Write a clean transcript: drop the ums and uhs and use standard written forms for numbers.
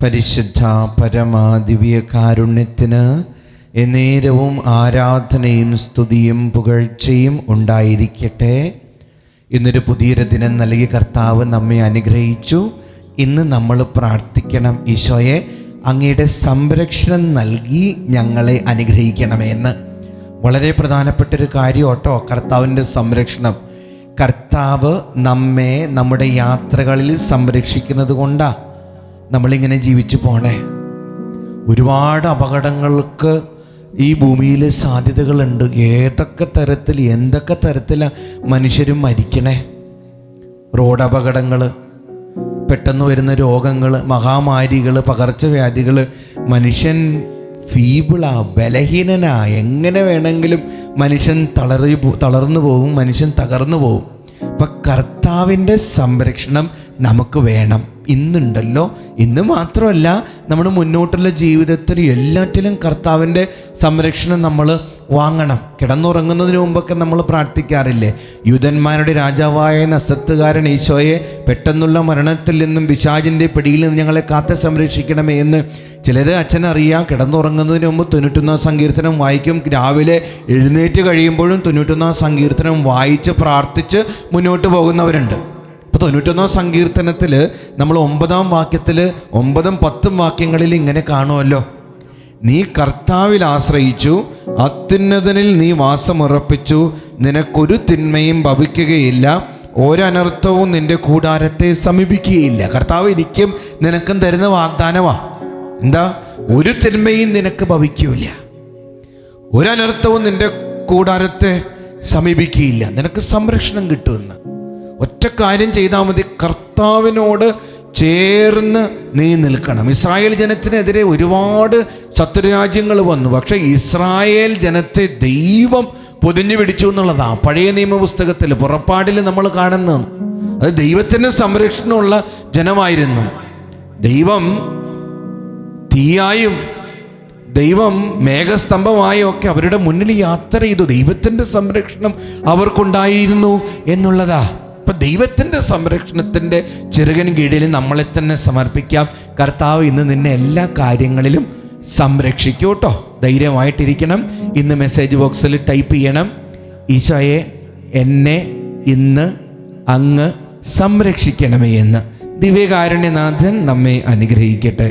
പരിശുദ്ധ പരമാ ദിവ്യകാരുണ്യത്തിന് എന്നേരവും ആരാധനയും സ്തുതിയും പുകഴ്ചയും ഉണ്ടായിരിക്കട്ടെ. ഇന്നൊരു പുതിയൊരു ദിനം നൽകിയ കർത്താവ് നമ്മെ അനുഗ്രഹിച്ചു. ഇന്ന് നമ്മൾ പ്രാർത്ഥിക്കണം, ഈശോയെ അങ്ങയുടെ സംരക്ഷണം നൽകി ഞങ്ങളെ അനുഗ്രഹിക്കണമേ എന്ന്. വളരെ പ്രധാനപ്പെട്ടൊരു കാര്യം കേട്ടോ, കർത്താവിൻ്റെ സംരക്ഷണം. കർത്താവ് നമ്മെ നമ്മുടെ യാത്രകളിൽ സംരക്ഷിക്കുന്നത് കൊണ്ടാണ് നമ്മളിങ്ങനെ ജീവിച്ചു പോണേ. ഒരുപാട് അപകടങ്ങൾക്ക് ഈ ഭൂമിയിൽ സാധ്യതകളുണ്ട്. ഏതൊക്കെ തരത്തിൽ എന്തൊക്കെ തരത്തിലാണ് മനുഷ്യരും മരിക്കണേ. റോഡ് അപകടങ്ങൾ, പെട്ടെന്ന് വരുന്ന രോഗങ്ങൾ, മഹാമാരികൾ, പകർച്ചവ്യാധികൾ. മനുഷ്യൻ ഫീബിളാ, ബലഹീനനാ. എങ്ങനെ വേണമെങ്കിലും മനുഷ്യൻ തളർന്നു പോകും, മനുഷ്യൻ തകർന്നു പോകും. അപ്പം കർത്താവിൻ്റെ സംരക്ഷണം നമുക്ക് വേണം. ഇന്നുണ്ടല്ലോ, ഇന്ന് മാത്രമല്ല, നമ്മുടെ മുന്നോട്ടുള്ള ജീവിതത്തിൽ എല്ലാറ്റിലും കർത്താവിൻ്റെ സംരക്ഷണം നമ്മൾ വാങ്ങണം. കിടന്നുറങ്ങുന്നതിന് മുമ്പൊക്കെ നമ്മൾ പ്രാർത്ഥിക്കാറില്ലേ, യൂദന്മാരുടെ രാജാവായ നസത്തുകാരൻ ഈശോയെ പെട്ടെന്നുള്ള മരണത്തിൽ നിന്നും പിശാചിൻ്റെ പിടിയിൽ നിന്ന് ഞങ്ങളെ കാത്ത് സംരക്ഷിക്കണമേ എന്ന്. ചിലർ അച്ഛനറിയാം, കിടന്നുറങ്ങുന്നതിന് മുമ്പ് 91 സങ്കീർത്തനം വായിക്കും. രാവിലെ എഴുന്നേറ്റ് കഴിയുമ്പോഴും 91 സങ്കീർത്തനം വായിച്ച് പ്രാർത്ഥിച്ച് മുന്നോട്ട് പോകുന്നവരുണ്ട്. ഇപ്പോൾ 91 സങ്കീർത്തനത്തിൽ നമ്മൾ 9-ാം വാക്യത്തിൽ 9-ഉം 10-ഉം വാക്യങ്ങളിൽ ഇങ്ങനെ കാണുമല്ലോ: നീ കർത്താവിൽ ആശ്രയിച്ചു, അത്യുന്നതനിൽ നീ വാസമുറപ്പിച്ചു, നിനക്കൊരു തിന്മയും ഭവിക്കുകയില്ല, ഒരനർത്ഥവും നിന്റെ കൂടാരത്തെ സമീപിക്കുകയില്ല. കർത്താവ് എനിക്കും നിനക്കും തരുന്ന വാഗ്ദാനമാണ്. എന്താ? ഒരു തിന്മയും നിനക്ക് ഭവിക്കുകയില്ല, ഒരനർത്ഥവും നിന്റെ കൂടാരത്തെ സമീപിക്കുകയില്ല, നിനക്ക് സംരക്ഷണം കിട്ടുമെന്ന്. ഒറ്റ കാര്യം ചെയ്താൽ മതി, കർത്താവിനോട് ചേർന്ന് നീ നിൽക്കണം. ഇസ്രായേൽ ജനത്തിനെതിരെ ഒരുപാട് ശത്രുരാജ്യങ്ങൾ വന്നു, പക്ഷേ ഇസ്രായേൽ ജനത്തെ ദൈവം പൊതിഞ്ഞു പിടിച്ചു എന്നുള്ളതാണ് പഴയ നിയമപുസ്തകത്തിൽ, പുറപ്പാടിൽ നമ്മൾ കാണുന്നത്. അത് ദൈവത്തിൻ്റെ സംരക്ഷണമുള്ള ജനമായിരുന്നു. ദൈവം തീയായും ദൈവം മേഘസ്തംഭമായും ഒക്കെ അവരുടെ മുന്നിൽ യാത്ര ചെയ്തു. ദൈവത്തിൻ്റെ സംരക്ഷണം അവർക്കുണ്ടായിരുന്നു എന്നുള്ളതാ. അപ്പം ദൈവത്തിൻ്റെ സംരക്ഷണത്തിൻ്റെ ചെറുകൻ കീഴിൽ നമ്മളെ തന്നെ സമർപ്പിക്കാം. കർത്താവ് ഇന്ന് നിന്നെ എല്ലാ കാര്യങ്ങളിലും സംരക്ഷിക്കും കേട്ടോ. ധൈര്യമായിട്ടിരിക്കണം. ഇന്ന് മെസ്സേജ് ബോക്സിൽ ടൈപ്പ് ചെയ്യണം: ഈശോയെ എന്നെ ഇന്ന് അങ്ങ് സംരക്ഷിക്കണമേ എന്ന്. ദിവ്യകാരുണ്യനാഥൻ നമ്മെ അനുഗ്രഹിക്കട്ടെ.